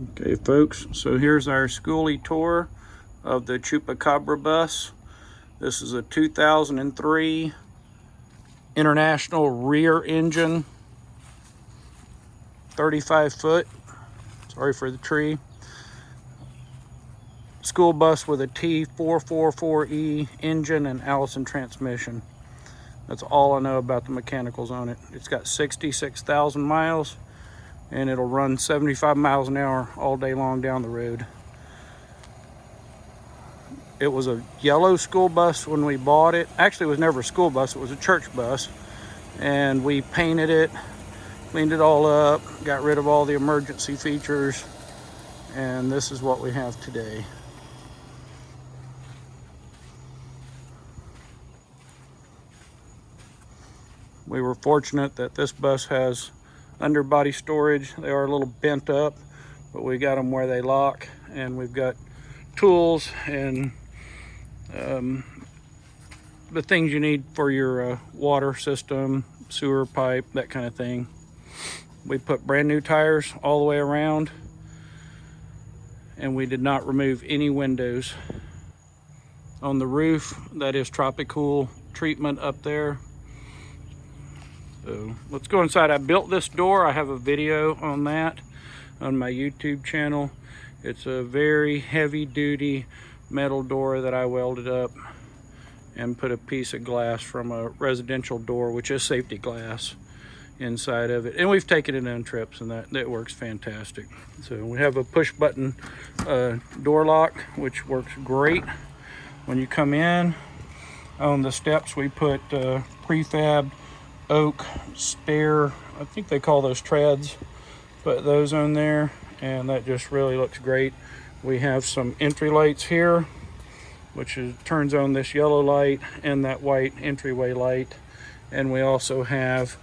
Okay folks, so here's our Skoolie tour of the Chupacabra bus. This is a 2003 International rear engine, 35 foot, sorry for the tree, school bus with a T444E engine and Allison transmission. That's all I know about the mechanicals on it. It's got 66,000 miles and it'll run 75 miles an hour all day long down the road. It was a yellow school bus when we bought it. Actually, it was never a school bus, it was a church bus. And we painted it, cleaned it all up, got rid of all the emergency features, and this is what we have today. We were fortunate that this bus has underbody storage. They are a little bent up, but we got them where they lock, and we've got tools and the things you need for your water system, sewer pipe, that kind of thing. We put brand new tires all the way around, and we did not remove any windows. On the roof, that is tropical treatment up there. So let's go inside. I built this door. I have a video on that on my YouTube channel. It's a very heavy duty metal door that I welded up and put a piece of glass from a residential door, which is safety glass, inside of it. And we've taken it on trips, and that works fantastic. So we have a push button door lock, which works great. When you come in, on the steps we put prefab oak stair, I think they call those treads, put those on there, and that just really looks great. We have some entry lights here, which turns on this yellow light and that white entryway light. And we also have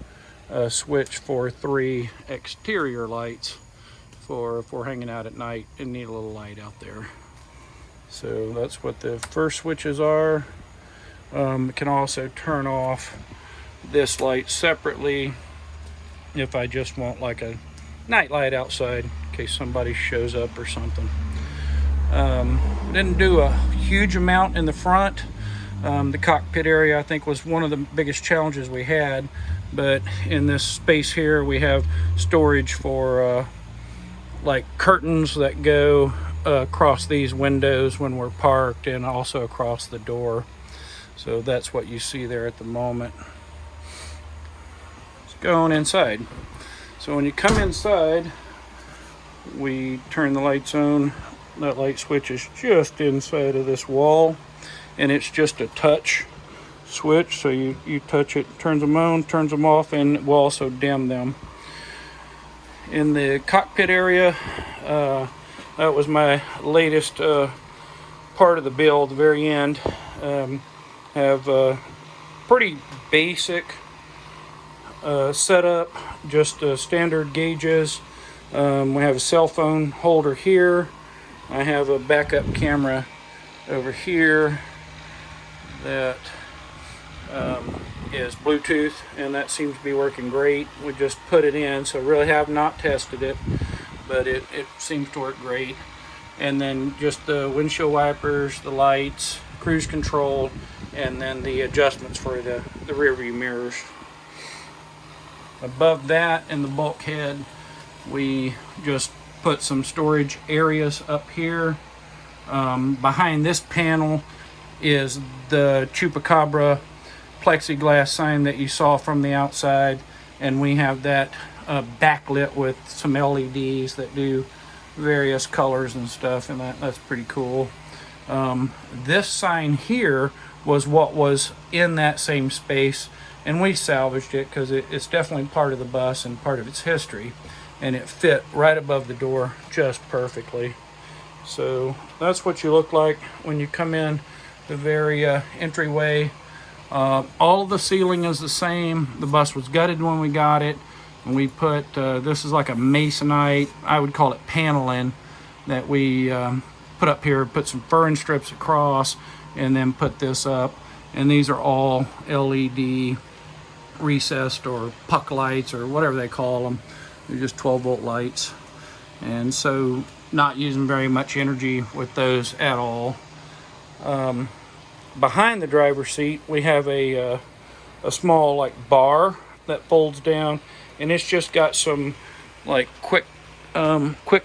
a switch for 3 exterior lights for if we're hanging out at night and need a little light out there. So that's what the first switches are. It can also turn off this light separately if I just want like a night light outside in case somebody shows up or something. Didn't do a huge amount in the front. The cockpit area I think was one of the biggest challenges we had, but in this space here we have storage for like curtains that go across these windows when we're parked, and also across the door. So that's what you see there at the moment. Let's go on inside. So when you come inside, we turn the lights on. That light switch is just inside of this wall, and it's just a touch switch. So you touch it, turns them on, turns them off, and will also dim them. In the cockpit area, that was my latest part of the build, the very end. Have pretty basic setup, just standard gauges. We have a cell phone holder here. I have a backup camera over here that is Bluetooth, and that seems to be working great. We just put it in, so really have not tested it, but it seems to work great. And then just the windshield wipers, the lights, cruise control, and then the adjustments for the rear view mirrors. Above that, in the bulkhead, we just put some storage areas up here. Behind this panel is the Chupacabra plexiglass sign that you saw from the outside, and we have that backlit with some LEDs that do various colors and stuff, and that's pretty cool. This sign here was what was in that same space, and we salvaged it because it's definitely part of the bus and part of its history, and it fit right above the door just perfectly. So that's what you look like when you come in the very entryway. All of the ceiling is the same. The bus was gutted when we got it, and we put this is like a masonite, I would call it paneling, that we put up here, put some furring strips across, and then put this up. And these are all LED recessed or puck lights or whatever they call them. They're just 12-volt lights. and so not using very much energy with those at all. Behind the driver's seat we have a small like bar that folds down, and it's just got some like quick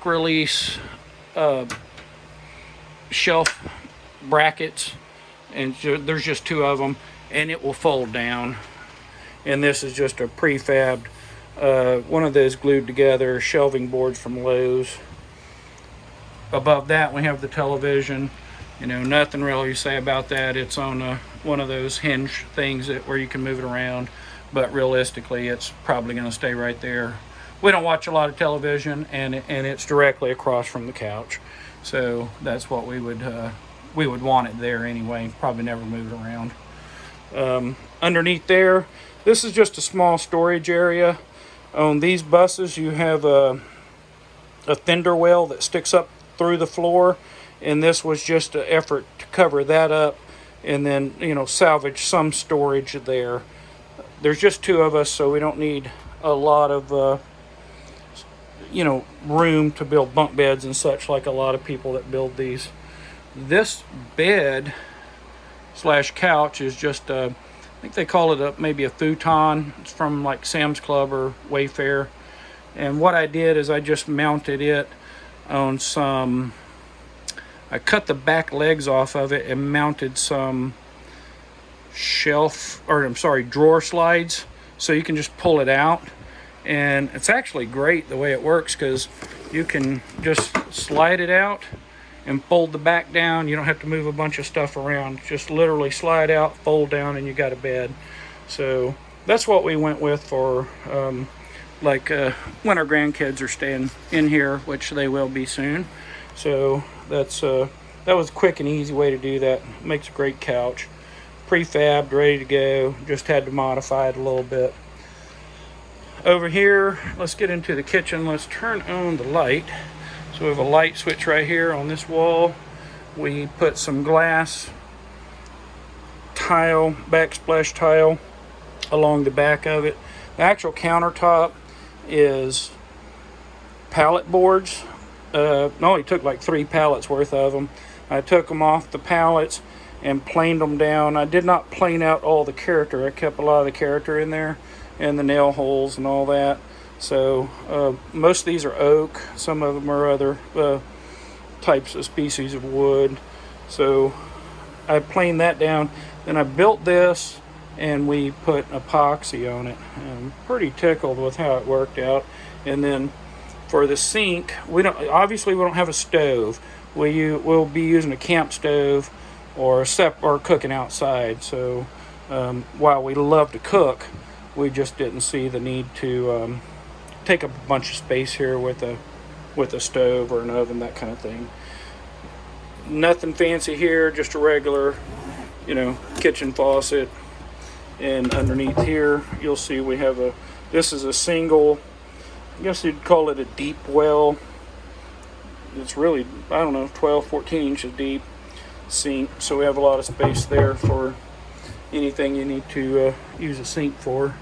release shelf brackets, and there's just 2 of them, and it will fold down. And this is just a prefabbed one of those glued together shelving boards from Lowe's. Above that we have the television. You know, nothing really to say about that. It's on one of those hinge things where you can move it around, but realistically it's probably going to stay right there. We don't watch a lot of television, and it's directly across from the couch, so that's what we would want it there anyway. Probably never move it around. Underneath there, this is just a small storage area. On these buses you have a fender well that sticks up through the floor, and this was just an effort to cover that up and then, you know, salvage some storage there. There's just 2 of us, so we don't need a lot of you know, room to build bunk beds and such like a lot of people that build these. This bed slash couch is just I think they call it maybe a futon. It's from like Sam's Club or Wayfair. And what I did is I just mounted it on some, I cut the back legs off of it and mounted some drawer slides, so you can just pull it out. And it's actually great the way it works, because you can just slide it out and fold the back down. You don't have to move a bunch of stuff around. Just literally slide out, fold down, and you got a bed. So that's what we went with for when our grandkids are staying in here, which they will be soon. So that was a quick and easy way to do that. Makes a great couch, prefabbed, ready to go. Just had to modify it a little bit. Over here, let's get into the kitchen. Let's turn on the light. So we have a light switch right here on this wall. We put some glass tile, backsplash tile, along the back of it. The actual countertop is pallet boards. It only took like 3 pallets worth of them. I took them off the pallets and planed them down. I did not plane out all the character. I kept a lot of the character in there, and the nail holes and all that. So most of these are oak. Some of them are other types of species of wood. So I planed that down. Then I built this, and we put epoxy on it. I'm pretty tickled with how it worked out. And then for the sink, we don't have a stove. We'll be using a camp stove or cooking outside. So while we love to cook, we just didn't see the need to take up a bunch of space here with a stove or an oven, that kind of thing. Nothing fancy here, just a regular, kitchen faucet. And underneath here, you'll see we have this is a single, I guess you'd call it a deep well. It's really, 12, 14 inches deep sink. So we have a lot of space there for anything you need to use a sink for.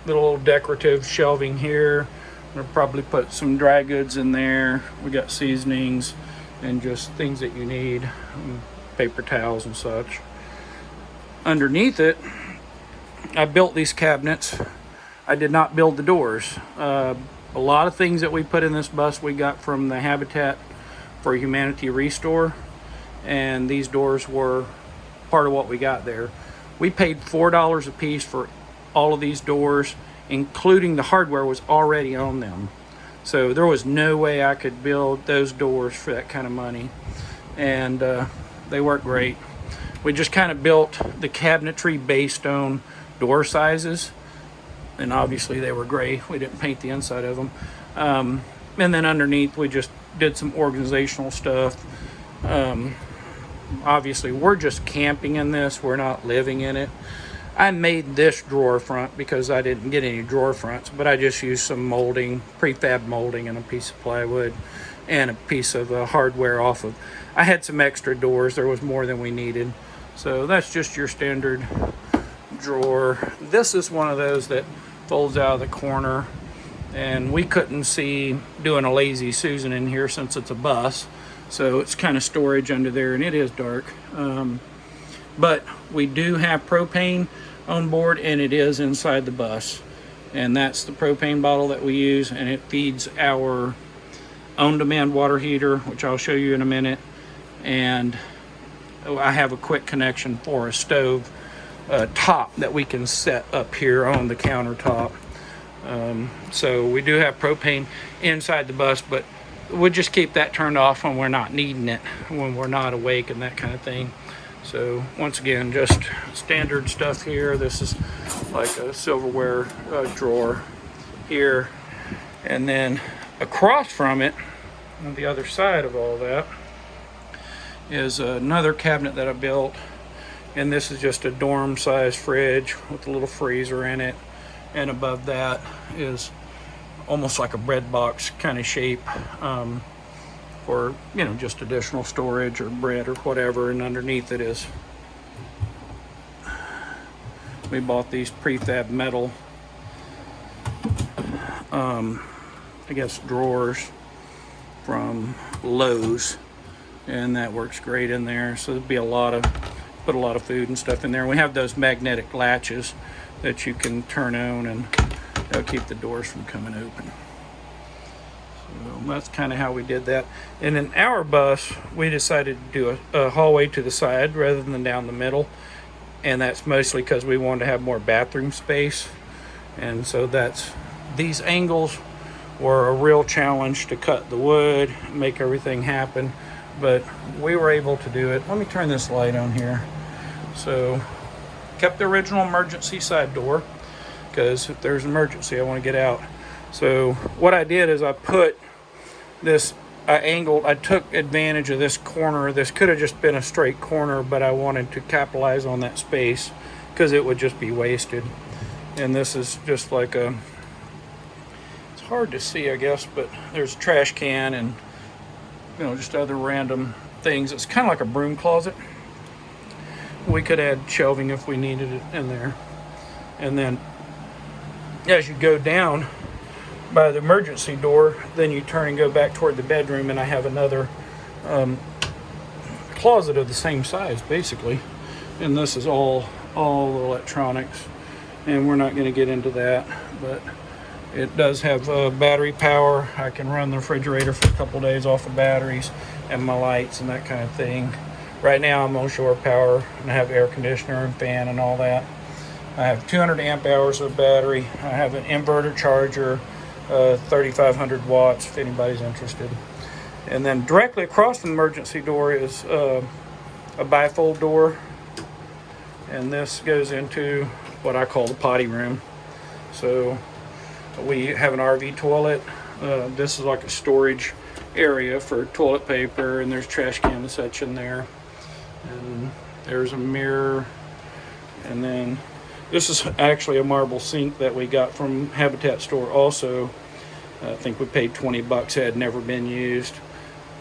Little decorative shelving here. We'll probably put some dry goods in there. We got seasonings and just things that you need, paper towels and such. Underneath it, I built these cabinets. I did not build the doors. A lot of things that we put in this bus we got from the Habitat for Humanity Restore, and these doors were part of what we got there. We paid $4 a piece for all of these doors, including the hardware was already on them. So there was no way I could build those doors for that kind of money, and they work great. We just kind of built the cabinetry based on door sizes, and obviously they were gray. We didn't paint the inside of them. And then underneath we just did some organizational stuff. Obviously we're just camping in this, we're not living in it. I made this drawer front because I didn't get any drawer fronts, but I just used some molding, prefab molding, and a piece of plywood and a piece of hardware off of. I had some extra doors, there was more than we needed. So that's just your standard drawer. This is one of those that folds out of the corner. and we couldn't see doing a lazy Susan in here since it's a bus, so it's kind of storage under there, and it is dark. But we do have propane on board, and it is inside the bus, and that's the propane bottle that we use, and it feeds our on-demand water heater, which I'll show you in a minute. And I have a quick connection for a stove top that we can set up here on the countertop. So we do have propane inside the bus, but we'll just keep that turned off when we're not needing it, when we're not awake and that kind of thing. So once again, just standard stuff here. This is like a silverware drawer here, and then across from it, on the other side of all that, is another cabinet that I built, and this is just a dorm size fridge with a little freezer in it, and above that is almost like a bread box kind of shape, or just additional storage or bread or whatever. And underneath it is, we bought these prefab metal I guess drawers from Lowe's, and that works great in there. So there'll be put a lot of food and stuff in there. We have those magnetic latches that you can turn on, and they'll keep the doors from coming open. So that's kind of how we did that. And in our bus, we decided to do a hallway to the side rather than down the middle, and that's mostly because we wanted to have more bathroom space. And so these angles were a real challenge to cut the wood, make everything happen, but we were able to do it. Let me turn this light on here. So kept the original emergency side door, because if there's an emergency, I want to get out. So what I did is I put this, I took advantage of this corner. This could have just been a straight corner, but I wanted to capitalize on that space because it would just be wasted. And this is just like it's hard to see, I guess, but there's a trash can and just other random things. It's kind of like a broom closet. We could add shelving if we needed it in there. And then as you go down by the emergency door, then you turn and go back toward the bedroom, and I have another closet of the same size basically, and this is all electronics, and we're not going to get into that, but it does have battery power. I can run the refrigerator for a couple days off of batteries, and my lights and that kind of thing. Right now I'm on shore power, and I have air conditioner and fan and all that. I have 200 amp hours of battery. I have an inverter charger, 3,500 watts if anybody's interested. And then directly across from the emergency door is a bifold door, and this goes into what I call the potty room. So we have an RV toilet. This is like a storage area for toilet paper, and there's trash can and such in there. And there's a mirror, and then this is actually a marble sink that we got from Habitat store also. I think we paid $20. It had never been used.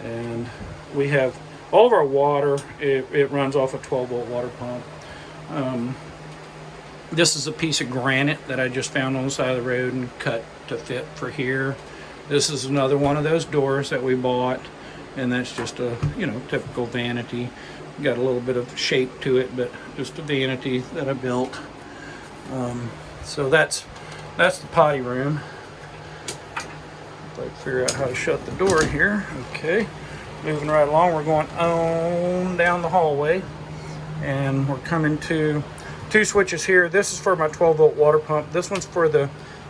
And we have all of our water, it runs off a 12-volt water pump. This is a piece of granite that I just found on the side of the road and cut to fit for here. This is another one of those doors that we bought, and that's just a typical vanity. Got a little bit of shape to it, but just a vanity that I built. So that's the potty room. If I can figure out how to shut the door here. Okay, moving right along, we're going on down the hallway, and we're coming to two switches here. This is for my 12-volt water pump. This one's for the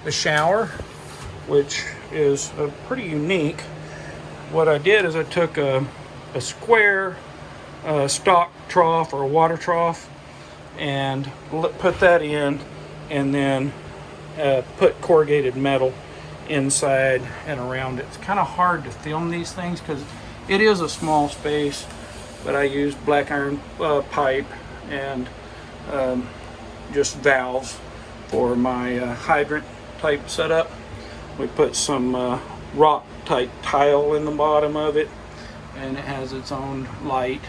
shower, which is pretty unique. What I did is I took a square stock trough or a water trough and put that in, and then put corrugated metal inside and around it. It's kind of hard to film these things because it is a small space, but I used black iron pipe and just valves for my hydrant type setup. We put some rock type tile in the bottom of it, and it has its own light.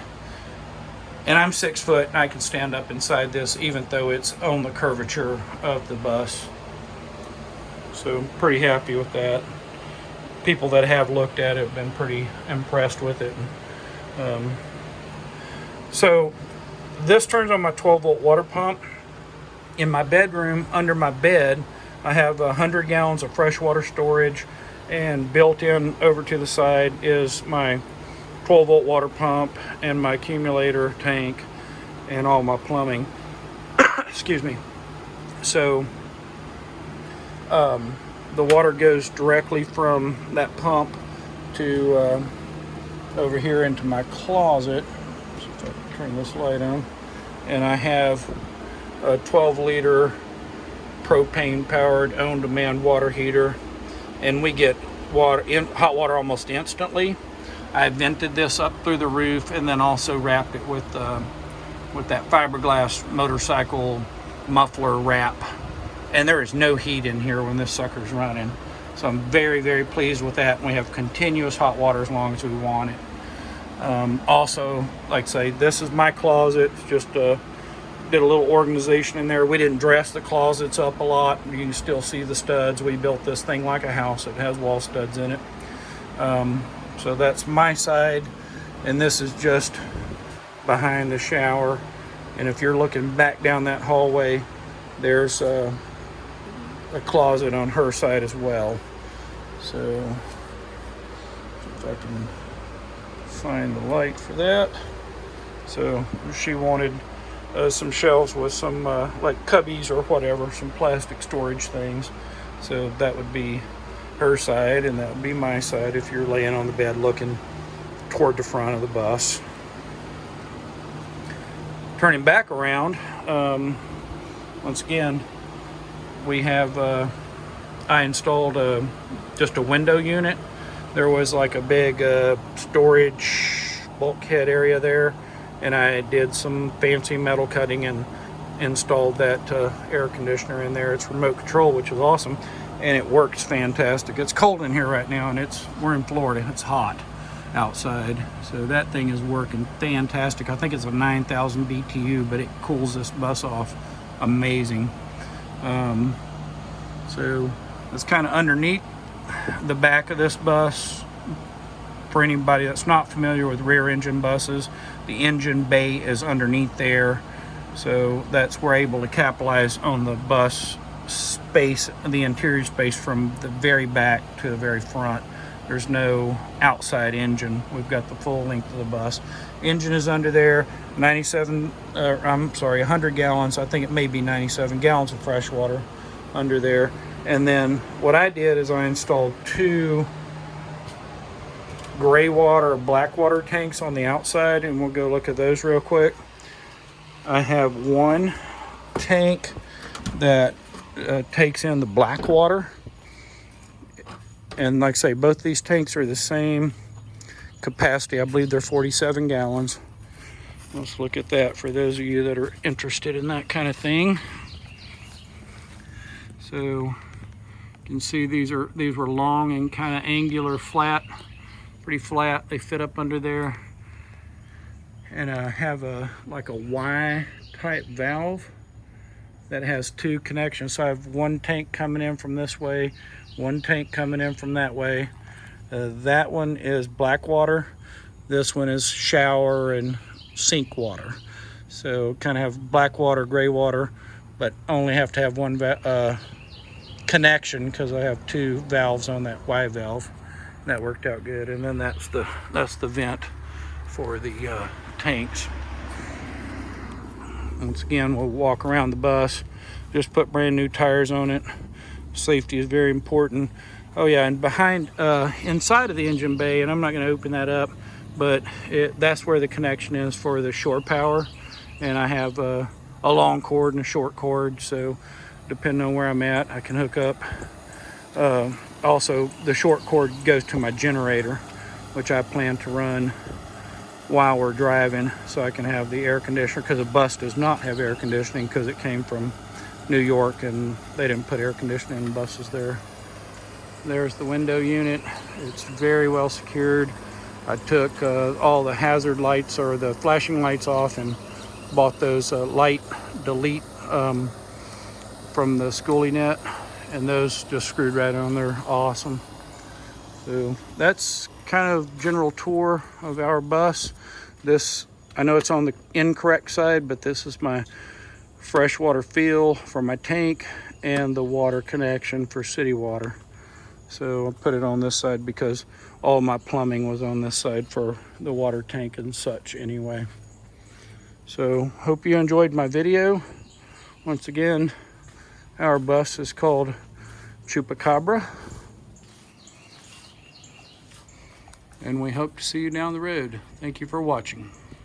And I'm 6 foot, and I can stand up inside this even though it's on the curvature of the bus. So So I'm pretty happy with that. People that have looked at it have been pretty impressed with it. So this turns on my 12-volt water pump. In my bedroom, under my bed, I have 100 gallons of freshwater storage, and built in over to the side is my 12-volt water pump and my accumulator tank and all my plumbing. Excuse me. So the water goes directly from that pump to over here into my closet. So if I can turn this light on, and I have a 12-liter propane-powered on-demand water heater, and we get hot water almost instantly. I vented this up through the roof, and then also wrapped it with that fiberglass motorcycle muffler wrap. And there is no heat in here when this sucker's running. So I'm very, very pleased with that. And we have continuous hot water as long as we want it. Also, like I say, this is my closet. It's just did a little organization in there. We didn't dress the closets up a lot. You can still see the studs. We built this thing like a house. It has wall studs in it. So that's my side, and this is just behind the shower. And if you're looking back down that hallway, there's a closet on her side as well. So if I can find the light for that. So she wanted some shelves with some like cubbies or whatever, some plastic storage things. So that would be her side, and that would be my side if you're laying on the bed looking toward the front of the bus. Turning back around, once again, we have I installed just a window unit. There was like a big storage bulkhead area there, and I did some fancy metal cutting and installed that air conditioner in there. It's remote control, which is awesome, and it works fantastic. It's cold in here right now, and we're in Florida. It's hot outside, so that thing is working fantastic. I think it's a 9,000 BTU, but it cools this bus off amazing. So it's kind of underneath the back of this bus. For anybody that's not familiar with rear engine buses, the engine bay is underneath there, so that's we're able to capitalize on the bus space, the interior space, from the very back to the very front. There's no outside engine. We've got the full length of the bus. Engine is under there. 100 gallons. I think it may be 97 gallons of fresh water under there. And then what I did is I installed 2 gray water or black water tanks on the outside, and we'll go look at those real quick. I have one tank that takes in the black water, and like I say, both these tanks are the same capacity. I believe they're 47 gallons. Let's look at that for those of you that are interested in that kind of thing. So you can see these were long and kind of angular, flat, pretty flat. They fit up under there, and I have like a Y type valve that has 2 connections. So I have one tank coming in from this way, one tank coming in from that way. That one is black water. This one is shower and sink water. So kind of have black water, gray water, but only have to have one connection because I have 2 valves on that Y valve. That worked out good. And then that's the vent for the tanks. Once again, we'll walk around the bus. Just put brand new tires on it. Safety is very important. Oh yeah, and behind, inside of the engine bay, and I'm not going to open that up, but that's where the connection is for the shore power. And I have a long cord and a short cord, so depending on where I'm at, I can hook up. Also, the short cord goes to my generator, which I plan to run while we're driving, so I can have the air conditioner, because the bus does not have air conditioning because it came from New York and they didn't put air conditioning in buses there. There's the window unit. It's very well secured. I took all the hazard lights or the flashing lights off and bought those light delete from the Skoolie net, and those just screwed right on there. Awesome. So that's kind of general tour of our bus. This, I know it's on the incorrect side, but this is my freshwater fill for my tank and the water connection for city water. So I'll put it on this side because all my plumbing was on this side for the water tank and such anyway. So hope you enjoyed my video. Once again, our bus is called Chupacabra, and we hope to see you down the road. Thank you for watching.